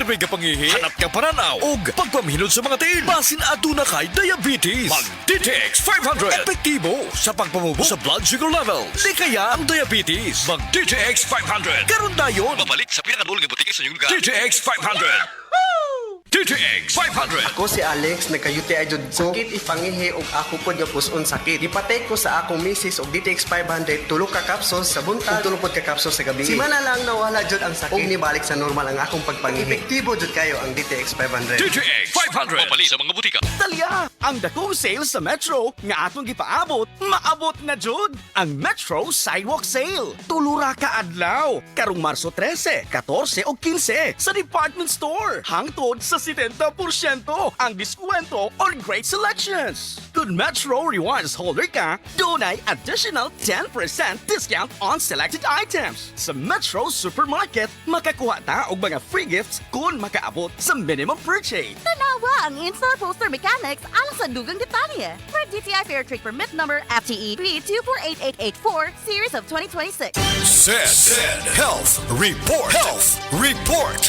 Sirmi ka pangihi, hanap ka pananaw, ug pagpamhinod sa mga tiil. Basin aduna kay diabetes. Mag DTX 500. Epektibo sa pagpamubo sa blood sugar level. Di kaya ang diabetes. Mag DTX 500. Karon dayon. Mabalik sa pinakadulong nga butika sa inyong lugar. DTX 500. DTX 500. Ako si Alex, nagka-UTI jud ko. Sakit ipangihi og ako pod nga puson sakit. Gipatay ko sa akong misis og DTX 500 tulo ka capsules sa buntag, tulo pod ka capsules sa gabi. Si mana lang nawala jud ang sakit. Og nibalik sa normal ang akong pagpangihi. Epektibo jud kayo ang DTX 500. DTX 500. Mabalik sa mga butika. Talya, ang dakong sale sa Metro nga atong gipaabot, maabot na jud ang Metro Sidewalk Sale. Tulura ka adlaw, karong Marso 13, 14 o 15 sa department store. Hangtod sa 70% ang diskwento on great selections. Kung Metro Rewards holder ka, donay additional 10% discount on selected items. Sa Metro Supermarket, makakuha ta og mga free gifts kung makaabot sa minimum purchase. Tanawa ang in-store poster mechanics alang sa dugang detalye. For DTI Fair Trade Permit Number FTE 3248884 Series of 2026. Said Health Report. Health Report.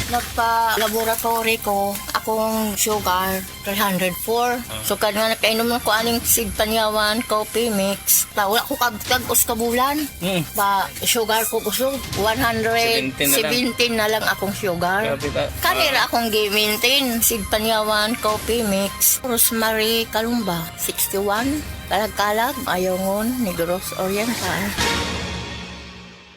Nagpa-laboratory ko, akong sugar, 304. So, kanya nakainom ko aning Sig Panyawan coffee mix. Wala ko kagos kabulan. Ba, sugar ko kusog, 117 na lang akong sugar. Kanira akong gi-maintain, Sig Panyawan coffee mix. Rosemary Kalumba, 61. Kalag-kalag, Ayongon, Negros Oriental.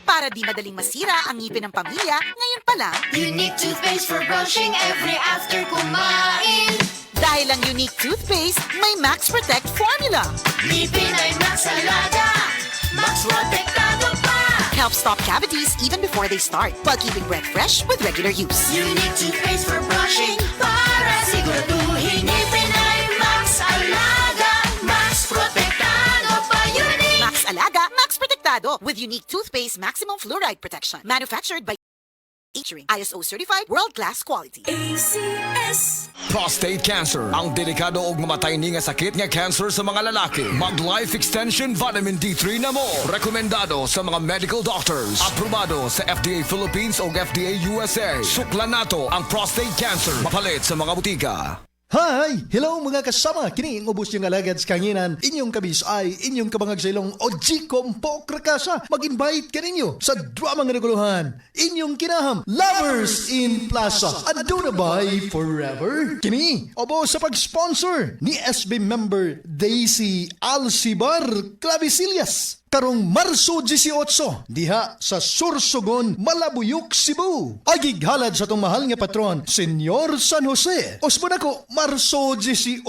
Para di madaling masira ang ngipin ng pamilya, ngayon pa lang, Unique toothpaste for brushing every after kumain. dahil ang unique toothpaste, may Max Protect formula. Ngipin ay Max Alaga, Max Protektado pa. Helps stop cavities even before they start, while keeping breath fresh with regular use. Unique toothpaste for brushing para siguraduhin ngipin ay Max Alaga, Max Protektado pa. Unique. Max Alaga, Max Protectado with unique toothpaste maximum fluoride protection. Manufactured by ISO certified world-class quality. Prostate cancer. Ang delikado og mamatay ni nga sakit nga cancer sa mga lalaki. Mag Life Extension Vitamin D3 na mo. Rekomendado sa mga medical doctors. Aprobado sa FDA Philippines o FDA USA. Suklan nato ang prostate cancer. Mapalit sa mga butika. Hi! Hello mga kasama! Kini ang ubos yung alagad sa kanginan. Inyong kabis ay inyong kabangag sa ilong o G-Compo Krakasa. Mag-invite ka ninyo sa drama nga naguluhan. Inyong kinaham, Lovers in Plaza. Aduna by Forever. Kini, obo sa pag-sponsor ni SB member Daisy Alcibar Clavisillas. Karong Marso 18, diha sa Sursogon, Malabuyok, Cebu. Ay gighalad sa itong mahal nga patron, Senyor San Jose. Osmon ako, Marso 18,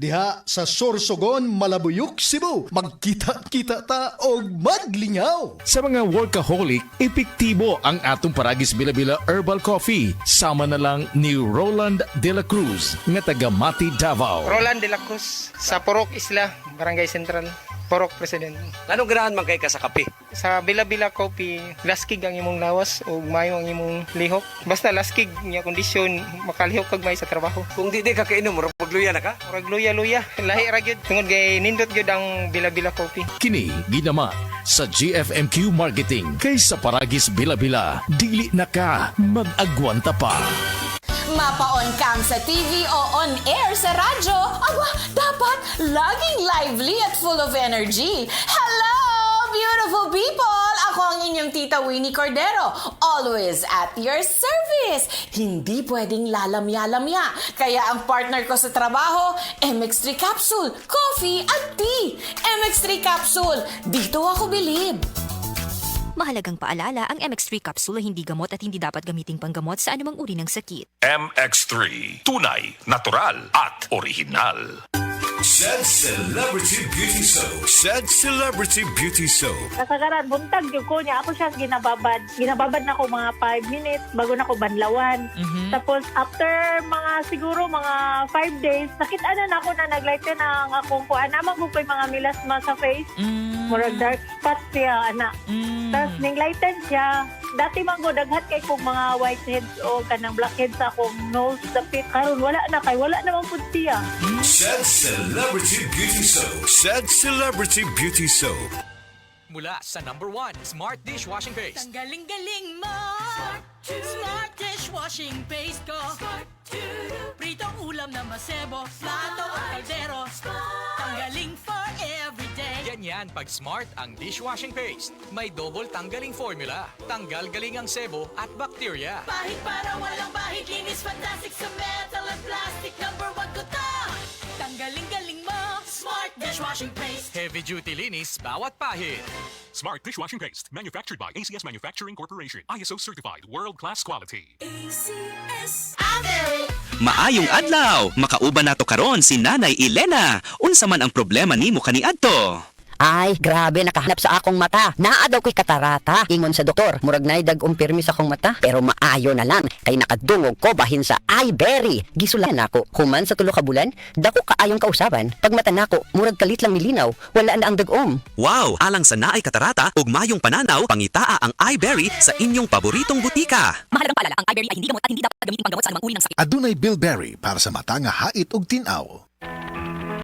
diha sa Sursogon, Malabuyok, Cebu. Magkita-kita ta o maglingaw. Sa mga workaholic, epektibo ang atong Paragis Bila-Bila Herbal Coffee. Sama na lang ni Roland De La Cruz, nga taga Mati, Davao. Roland de la Cruz, sa Porok Isla, Barangay Central, Porok President. Anong ganahan man kay ka sa kape? Sa Bila-Bila Coffee, laskig ang imong lawas o mayo ang imong lihok. Basta laskig niya kondisyon, makalihok kag may sa trabaho. Kung di ka kainom, magluya na ka? Murag luya-luya, lahi ra gyud. Tungod kay nindot gyud ang Bila-Bila Coffee. Kini ginama sa GFMQ Marketing. Kay sa Paragis Bila-Bila, dili na ka mag-agwanta pa. Mapaon kang sa TV o on air sa radyo, aba, dapat laging lively at full of energy. Hello, beautiful people! Ako ang inyong tita Winnie Cordero, always at your service. Hindi pwedeng lalamya-lamya. Kaya ang partner ko sa trabaho, MX3 Capsule, coffee at tea. MX3 Capsule, dito ako bilib. Mahalagang paalala, ang MX3 capsule ay hindi gamot at hindi dapat gamiting panggamot sa anumang uri ng sakit. MX3, tunay, natural at original. Said Celebrity Beauty Soap. Said Celebrity Beauty Soap. Kasagaran, buntag yung ko niya. Ako siya ginababad. Ginababad na ako mga 5 minutes bago na ako banlawan. Tapos after siguro mga 5 days, nakita na ako na naglighten na ang akong kuan. Naman ko pa yung mga milasma sa face. Murag dark spots siya, anak. Tapos ninglighten siya. Dati man ko daghat kay kong mga whiteheads o kanang blackheads sa akong nose, dapit. Karon wala na kay wala naman pud siya. Said Celebrity Beauty Soap. Said Celebrity Beauty Soap. Mula sa #1 Smart Dishwashing Paste. Ang galing-galing mo, Smart Dish Dishwashing paste ko. Pritong ulam na masebo. Plato o kaldero. Tanggaling for everyday. Ganyan pag Smart ang dishwashing paste. May double tanggaling formula. Tanggal galing ang sebo at bacteria. Pahit para walang bahid. Linis fantastic sa metal at plastic. Number 1 ko to. Tanggaling-galing mo. Smart Dishwashing Paste. Heavy duty linis bawat pahid. Smart dishwashing paste, manufactured by ACS Manufacturing Corporation. ISO certified, world-class quality. ACS. Maayong adlaw, makauban nato karon si Nanay Elena. Unsa man ang problema nimo kaniadto? Ay, grabe, nakahanap sa akong mata. Naa daw ko'y katarata. Ingon sa doktor, murag na'y dag-umpirmi sa akong mata. Pero maayo na lang, kay nakadungog ko bahin sa iBerry. Gisulan ako, human sa 3 ka bulan, dako kaayong kausaban. Pag mata nako, murag kalit lang milinaw, wala na ang dag-om. Wow, alang sa naay katarata ug mayong pananaw, pangitaa ang iBerry sa inyong paboritong butika. Mahalagang paalala, ang iBerry ay hindi gamot at hindi dapat gamitin panggamot sa anumang uri ng sakit. Adunay bilberry para sa mata nga hait ug tinaw.